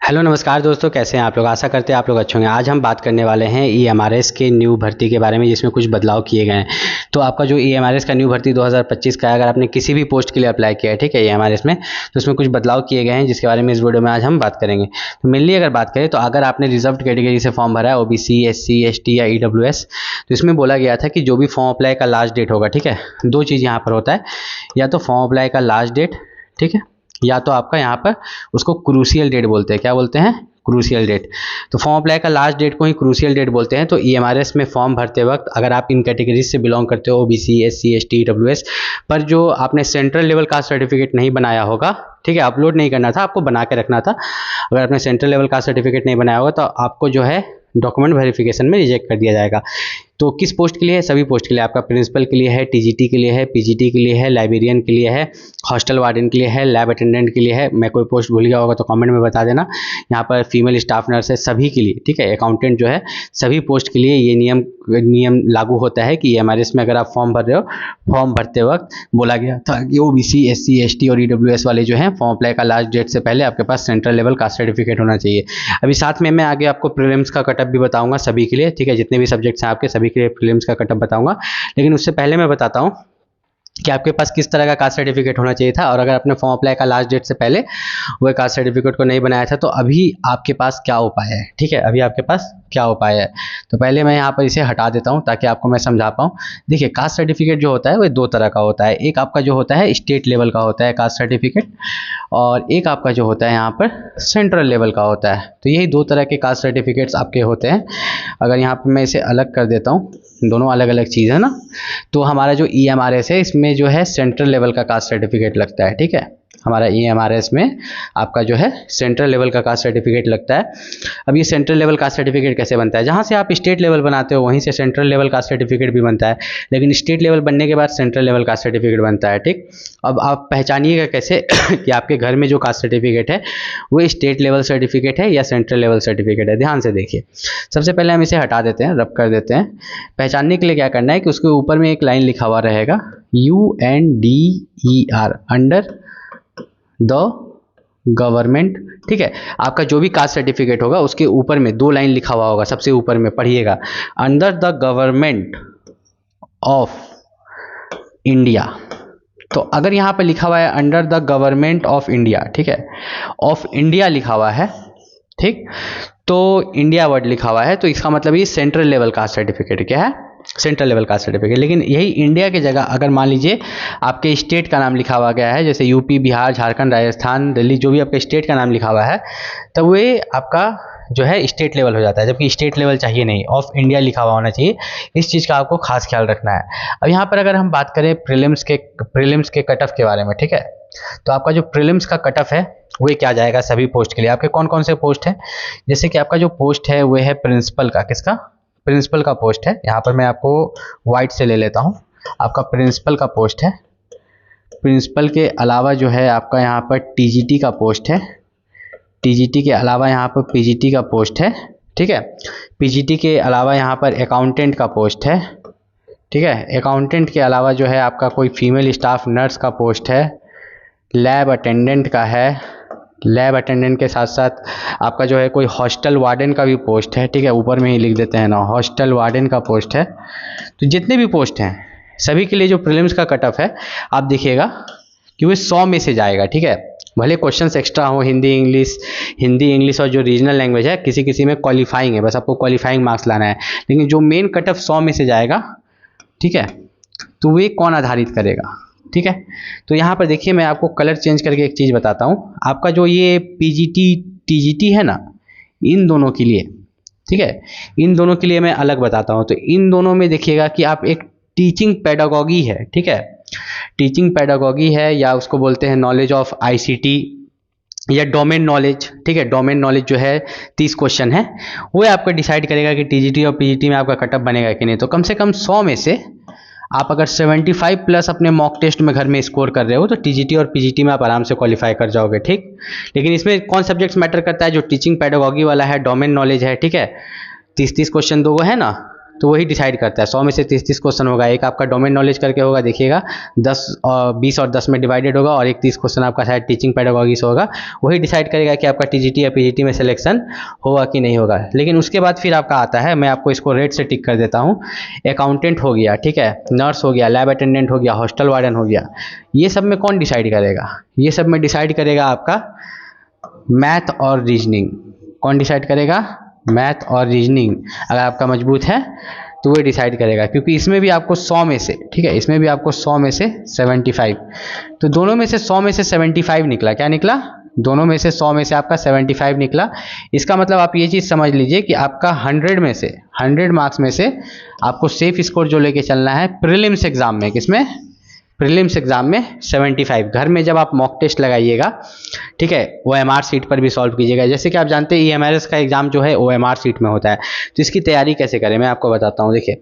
Hello नमस्कार दोस्तों, कैसे हैं आप लोग। आशा करते हैं आप लोग अच्छे होंगे। आज हम बात करने वाले हैं ईएमआरएस के न्यू भर्ती के बारे में, जिसमें कुछ बदलाव किए गए हैं। तो आपका जो ईएमआरएस का न्यू भर्ती 2025 का है, अगर आपने किसी भी पोस्ट के लिए अप्लाई किया है, ठीक है, ईएमआरएस में, तो उसमें कुछ बदलाव किए गए हैं, जिसके बारे में इस वीडियो में आज हम बात करेंगे। तो मेनली अगर बात करें तो अगर आपने रिजर्व्ड कैटेगरी से फॉर्म भरा है, ओबीसी, एससी, एसटी या ईडब्ल्यूएस, तो इसमें बोला गया था कि जो भी फॉर्म अप्लाई का लास्ट डेट होगा, ठीक है, दो चीज़ यहाँ पर होता है, या तो फॉर्म अप्लाई का लास्ट डेट, ठीक है, या तो आपका यहाँ पर उसको क्रूशियल डेट बोलते हैं। क्या बोलते हैं? Crucial date. तो फॉर्म अप्लाई का लास्ट डेट को ही क्रूशियल डेट बोलते हैं। तो ईएमआरएस में फॉर्म भरते वक्त अगर आप इन कैटेगरीज से बिलोंग करते हो, ओबीसी, एससी, एसटी, ईडब्ल्यूएस, पर जो आपने सेंट्रल लेवल कास्ट सर्टिफिकेट नहीं बनाया होगा, ठीक है, अपलोड नहीं करना था, आपको बना के रखना था। अगर आपने सेंट्रल लेवल कास्ट सर्टिफिकेट नहीं बनाया होगा तो आपको जो है डॉक्यूमेंट वेरिफिकेशन में रिजेक्ट कर दिया जाएगा। तो किस पोस्ट के लिए है? सभी पोस्ट के लिए। आपका प्रिंसिपल के लिए है, टीजीटी के लिए है, पीजीटी के लिए है, लाइब्रेरियन के लिए है, हॉस्टल वार्डन के लिए है, लैब अटेंडेंट के लिए है। मैं कोई पोस्ट भूल गया होगा तो कमेंट में बता देना। यहाँ पर फीमेल स्टाफ नर्स है, सभी के लिए, ठीक है, अकाउंटेंट जो है, सभी पोस्ट के लिए ये नियम लागू होता है कि ईएमआरएस में अगर आप फॉर्म भर रहे हो, फॉर्म भरते वक्त बोला गया था कि ओबीसी, एससी, एसटी और ईडब्ल्यूएस वाले जो हैं, फॉर्म अप्लाई का लास्ट डेट से पहले आपके पास सेंट्रल लेवल कास्ट सर्टिफिकेट होना चाहिए। अभी साथ में मैं आगे आपको प्रीलिम्स का कटअप भी बताऊंगा सभी के लिए, ठीक है, जितने भी सब्जेक्ट्स हैं आपके, सभी के लिए प्रीलिम्स का कटअप बताऊंगा। लेकिन उससे पहले मैं बताता हूँ कि आपके पास किस तरह का कास्ट सर्टिफिकेट होना चाहिए था, और अगर आपने फॉर्म अप्लाई का लास्ट डेट से पहले वो कास्ट सर्टिफिकेट को नहीं बनाया था तो अभी आपके पास क्या उपाय है, ठीक है, अभी आपके पास क्या उपाय है। तो पहले मैं यहाँ पर इसे हटा देता हूँ ताकि आपको मैं समझा पाऊँ। देखिए, कास्ट सर्टिफिकेट जो होता है वो दो तरह का होता है। एक आपका जो होता है स्टेट लेवल का होता है कास्ट सर्टिफिकेट, और एक आपका जो होता है यहाँ पर सेंट्रल लेवल का होता है। तो यही दो तरह के कास्ट सर्टिफिकेट्स आपके होते हैं। अगर यहाँ पर मैं इसे अलग कर देता हूँ, दोनों अलग अलग चीज़ है ना, तो हमारा जो ईएमआरएस है इसमें जो है सेंट्रल लेवल का कास्ट सर्टिफिकेट लगता है, ठीक है। हमारा ईएमआरएस में आपका जो है सेंट्रल लेवल का कास्ट सर्टिफिकेट लगता है। अब ये सेंट्रल लेवल कास्ट सर्टिफिकेट कैसे बनता है? जहाँ से आप स्टेट लेवल बनाते हो वहीं से सेंट्रल लेवल कास्ट सर्टिफिकेट भी बनता है, लेकिन स्टेट लेवल बनने के बाद सेंट्रल लेवल कास्ट सर्टिफिकेट बनता है, ठीक। अब आप पहचानिएगा कैसे कि आपके घर में जो कास्ट सर्टिफिकेट है वो स्टेट लेवल सर्टिफिकेट है या सेंट्रल लेवल सर्टिफिकेट है। ध्यान से देखिए, सबसे पहले हम इसे हटा देते हैं, रब कर देते हैं। पहचानने के लिए क्या करना है कि उसके ऊपर में एक लाइन लिखा हुआ रहेगा, UNDER, अंडर द गवर्नमेंट, ठीक है। आपका जो भी कास्ट सर्टिफिकेट होगा उसके ऊपर में दो लाइन लिखा हुआ होगा, सबसे ऊपर में पढ़िएगा, under the government of India. तो अगर यहाँ पर लिखा हुआ है under the government of India, ठीक है, ऑफ इंडिया लिखा हुआ है, ठीक, तो इंडिया वर्ड लिखा हुआ है, तो इसका मतलब ये सेंट्रल लेवल कास्ट सर्टिफिकेट क्या है? Central level caste certificate. लेकिन यही इंडिया की जगह अगर मान लीजिए आपके स्टेट का नाम लिखा हुआ गया है, जैसे यूपी, बिहार, झारखंड, राजस्थान, दिल्ली, जो भी आपके स्टेट का नाम लिखा हुआ है, तब वो आपका जो है स्टेट लेवल हो जाता है, जबकि स्टेट लेवल चाहिए नहीं, ऑफ इंडिया लिखा हुआ होना चाहिए। इस चीज़ का आपको खास ख्याल रखना है। अब यहाँ पर अगर हम बात करें प्रीलिम्स के कट ऑफ के बारे में, ठीक है, तो आपका जो प्रीलिम्स का कट ऑफ है वो क्या जाएगा सभी पोस्ट के लिए। आपके कौन कौन से पोस्ट हैं? जैसे कि आपका जो पोस्ट है वो है प्रिंसिपल का, किसका? प्रिंसिपल का पोस्ट है। यहाँ पर मैं आपको वाइट से ले लेता हूँ, आपका प्रिंसिपल का पोस्ट है। प्रिंसिपल के अलावा जो है आपका यहाँ पर टीजीटी का पोस्ट है, टीजीटी के अलावा यहाँ पर पीजीटी का पोस्ट है, ठीक है। पीजीटी के अलावा यहाँ पर अकाउंटेंट का पोस्ट है, ठीक है। अकाउंटेंट के अलावा जो है आपका कोई फीमेल स्टाफ नर्स का पोस्ट है, लैब अटेंडेंट का है, लैब अटेंडेंट के साथ साथ आपका जो है कोई हॉस्टल वार्डन का भी पोस्ट है, ठीक है, ऊपर में ही लिख देते हैं ना, हॉस्टल वार्डन का पोस्ट है। तो जितने भी पोस्ट हैं सभी के लिए जो प्रीलिम्स का कट ऑफ है आप देखिएगा कि वो 100 में से जाएगा, ठीक है। भले क्वेश्चंस एक्स्ट्रा हो, हिंदी इंग्लिश और जो रीजनल लैंग्वेज है, किसी किसी में क्वालिफाइंग है, बस आपको क्वालिफाइंग मार्क्स लाना है, लेकिन जो मेन कट ऑफ 100 में से जाएगा, ठीक है, तो वे कौन आधारित करेगा, ठीक है। तो यहाँ पर देखिए, मैं आपको कलर चेंज करके एक चीज़ बताता हूँ। आपका जो ये पीजीटी टीजीटी है ना, इन दोनों के लिए, ठीक है, इन दोनों के लिए मैं अलग बताता हूँ। तो इन दोनों में देखिएगा कि आप एक टीचिंग पेडागॉगी है, ठीक है, टीचिंग पेडागॉगी है, या उसको बोलते हैं नॉलेज ऑफ आईसीटी या डोमेन नॉलेज, ठीक है। डोमेन नॉलेज जो है 30 क्वेश्चन है, वो आपको डिसाइड करेगा कि टीजीटी और पीजीटी में आपका कटअप बनेगा कि नहीं। तो कम से कम 100 में से आप अगर 75 प्लस अपने मॉक टेस्ट में घर में स्कोर कर रहे हो तो टीजीटी और पीजीटी में आप आराम से क्वालिफाई कर जाओगे, ठीक। लेकिन इसमें कौन सब्जेक्ट्स मैटर करता है? जो टीचिंग पेडागॉगी वाला है, डोमेन नॉलेज है, ठीक है, 30 क्वेश्चन दो है ना, तो वही डिसाइड करता है। 100 में से 30 क्वेश्चन होगा। एक आपका डोमेन नॉलेज करके होगा, देखिएगा 10 और 20 और 10 में डिवाइडेड होगा, और एक 30 क्वेश्चन आपका शायद टीचिंग पेडागोगी से होगा। वही डिसाइड करेगा कि आपका टीजीटी या पीजीटी में सिलेक्शन होगा कि नहीं होगा। लेकिन उसके बाद फिर आपका आता है, मैं आपको इसको रेड से टिक कर देता हूँ, अकाउंटेंट हो गया, ठीक है, नर्स हो गया, लैब अटेंडेंट हो गया, हॉस्टल वार्डन हो गया। ये सब में कौन डिसाइड करेगा? ये सब में डिसाइड करेगा आपका मैथ और रीजनिंग। कौन डिसाइड करेगा? मैथ और रीजनिंग। अगर आपका मजबूत है तो वो डिसाइड करेगा, क्योंकि इसमें भी आपको 100 में से, ठीक है, इसमें भी आपको 100 में से 75, तो दोनों में से 100 में से 75 निकला। क्या निकला? दोनों में से 100 में से आपका 75 निकला। इसका मतलब आप ये चीज़ समझ लीजिए कि आपका 100 में से, 100 मार्क्स में से आपको सेफ स्कोर जो लेके चलना है प्रीलिम्स एग्जाम में, किसमें? प्रीलिम्स एग्जाम में 75। घर में जब आप मॉक टेस्ट लगाइएगा, ठीक है, OMR सीट पर भी सॉल्व कीजिएगा। जैसे कि आप जानते हैं EMRS का एग्जाम जो है OMR सीट में होता है। तो इसकी तैयारी कैसे करें मैं आपको बताता हूँ। देखिए,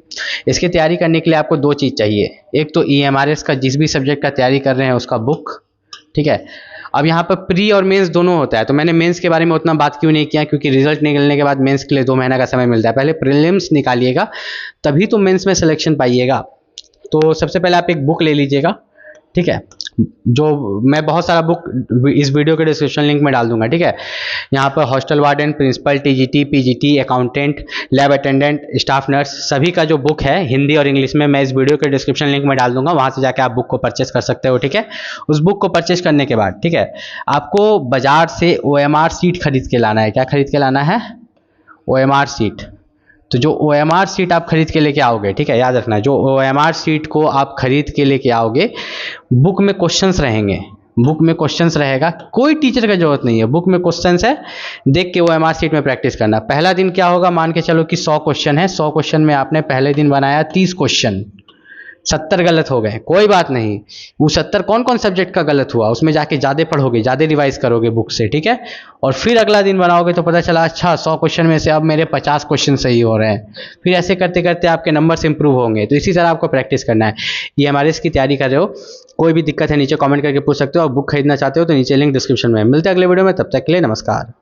इसकी तैयारी करने के लिए आपको दो चीज़ चाहिए। एक तो EMRS का जिस भी सब्जेक्ट का तैयारी कर रहे हैं उसका बुक, ठीक है। अब यहाँ पर प्री और मेंस दोनों होता है, तो मैंने मेंस के बारे में उतना बात क्यों नहीं किया, क्योंकि रिजल्ट निकलने के बाद मेंस के लिए 2 महीना का समय मिलता है। पहले प्रीलिम्स निकालिएगा, तभी तो मेंस में सिलेक्शन पाइएगा। तो सबसे पहले आप एक बुक ले लीजिएगा, ठीक है, जो मैं बहुत सारा बुक इस वीडियो के डिस्क्रिप्शन लिंक में डाल दूंगा, ठीक है। यहाँ पर hostel warden, principal, TGT, PGT, accountant, lab attendant, staff nurse, सभी का जो बुक है हिंदी और इंग्लिश में, मैं इस वीडियो के डिस्क्रिप्शन लिंक में डाल दूंगा, वहाँ से जाके आप बुक को परचेस कर सकते हो, ठीक है। उस बुक को परचेस करने के बाद, ठीक है, आपको बाजार से OMR सीट खरीद के लाना है। क्या खरीद के लाना है? OMR seat. तो जो OMR सीट आप खरीद के लेके आओगे, ठीक है, याद रखना, जो OMR सीट को आप खरीद के लेके आओगे, बुक में क्वेश्चंस रहेंगे, बुक में क्वेश्चंस रहेगा, कोई टीचर का जरूरत नहीं है, बुक में क्वेश्चंस है, देख के OMR सीट में प्रैक्टिस करना। पहला दिन क्या होगा, मान के चलो कि 100 क्वेश्चन है, 100 क्वेश्चन में आपने पहले दिन बनाया 30 क्वेश्चन, 70 गलत हो गए, कोई बात नहीं। वो 70 कौन कौन सब्जेक्ट का गलत हुआ, उसमें जाके ज़्यादा पढ़ोगे, ज़्यादा रिवाइज करोगे बुक से, ठीक है। और फिर अगला दिन बनाओगे तो पता चला अच्छा 100 क्वेश्चन में से अब मेरे 50 क्वेश्चन सही हो रहे हैं। फिर ऐसे करते करते आपके नंबर्स इंप्रूव होंगे। तो इसी तरह आपको प्रैक्टिस करना है। ये हमारे इसकी तैयारी कर रहे हो, कोई भी दिक्कत है नीचे कॉमेंट करके पूछ सकते हो। और बुक खरीदना चाहते हो तो नीचे लिंक डिस्क्रिप्शन में। मिलते हैं अगले वीडियो में, तब तक के लिए नमस्कार।